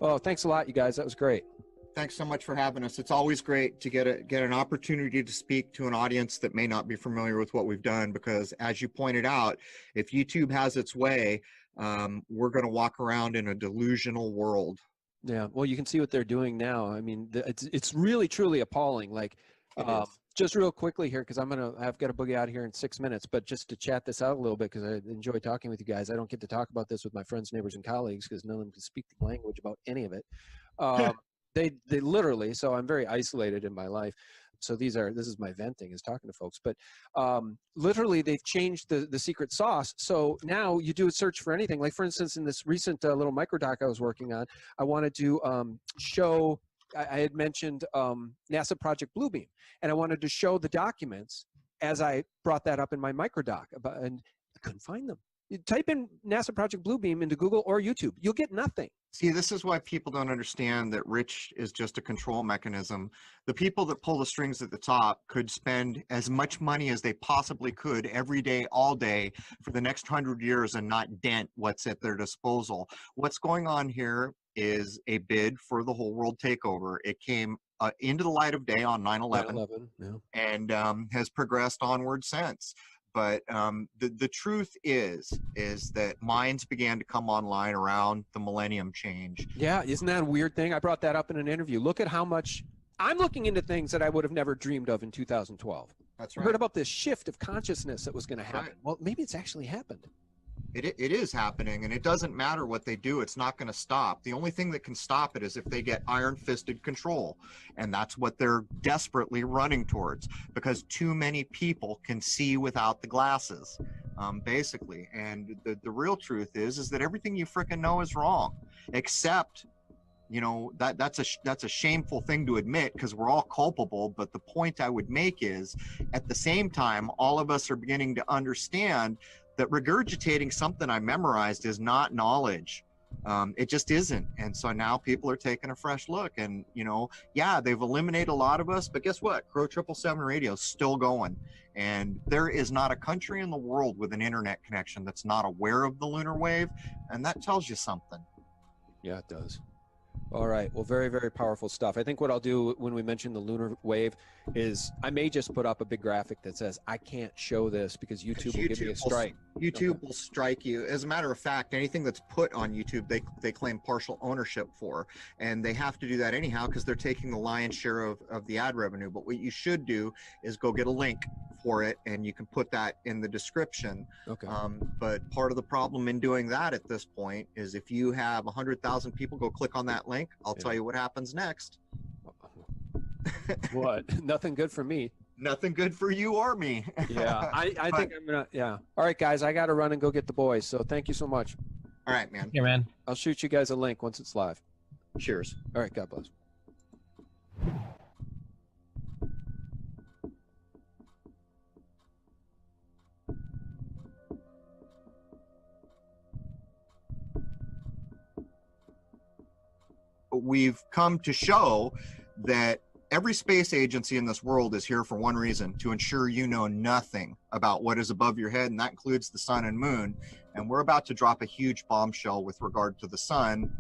Oh, thanks a lot, you guys. That was great. Thanks so much for having us. It's always great to get an opportunity to speak to an audience that may not be familiar with what we've done, because as you pointed out, if YouTube has its way, we're going to walk around in a delusional world. Yeah, well, you can see what they're doing now. I mean, it's really, truly appalling. Like, just real quickly here, because I've got to boogie out of here in 6 minutes, but just to chat this out a little bit, because I enjoy talking with you guys. I don't get to talk about this with my friends, neighbors, and colleagues, because none of them can speak the language about any of it. They literally, so I'm very isolated in my life. So this is my venting, is talking to folks. But literally, they've changed the secret sauce. So now you do a search for anything. Like, for instance, in this recent little microdoc I was working on, I wanted to show, I had mentioned NASA Project Bluebeam, and I wanted to show the documents as I brought that up in my microdoc, and I couldn't find them. You type in NASA Project Bluebeam into Google or YouTube, you'll get nothing. See, this is why people don't understand that Rich is just a control mechanism. The people that pull the strings at the top could spend as much money as they possibly could every day, all day, for the next 100 years and not dent what's at their disposal. What's going on here is a bid for the whole world takeover. It came into the light of day on 9/11, yeah, and has progressed onward since. But the truth is that mines began to come online around the millennium change. Yeah, isn't that a weird thing? I brought that up in an interview. Look at how much I'm looking into things that I would have never dreamed of in 2012. That's right. I heard about this shift of consciousness that was going to happen. Right. Well, maybe it's actually happened. It is happening, and it doesn't matter what they do. It's not going to stop. The only thing that can stop it is if they get iron-fisted control, and that's what they're desperately running towards, because too many people can see without the glasses, basically. And the real truth is that everything you frickin' know is wrong, except, you know, that's a shameful thing to admit, because we're all culpable. But the point I would make is, at the same time, all of us are beginning to understand that regurgitating something I memorized is not knowledge. It just isn't. And so now people are taking a fresh look, and, you know, yeah, they've eliminated a lot of us, but guess what? Crow 777 radio is still going. And there is not a country in the world with an internet connection that's not aware of the lunar wave. And that tells you something. Yeah, it does. All right. Well, very, very powerful stuff. I think what I'll do when we mention the lunar wave is I may just put up a big graphic that says, I can't show this because YouTube will give me a strike. YouTube will strike you. As a matter of fact, anything that's put on YouTube, they claim partial ownership for, and they have to do that anyhow because they're taking the lion's share of the ad revenue. But what you should do is go get a link for it, and you can put that in the description. Okay. But part of the problem in doing that at this point is if you have 100,000 people go click on that link, I'll tell you what happens next. What? Nothing good for me. Nothing good for you or me. Yeah, I think I'm gonna. Yeah. All right, guys, I got to run and go get the boys. So thank you so much. All right, man. Yeah, man. I'll shoot you guys a link once it's live. Cheers. All right. God bless. We've come to show that every space agency in this world is here for one reason: to ensure you know nothing about what is above your head, and that includes the sun and moon. And we're about to drop a huge bombshell with regard to the sun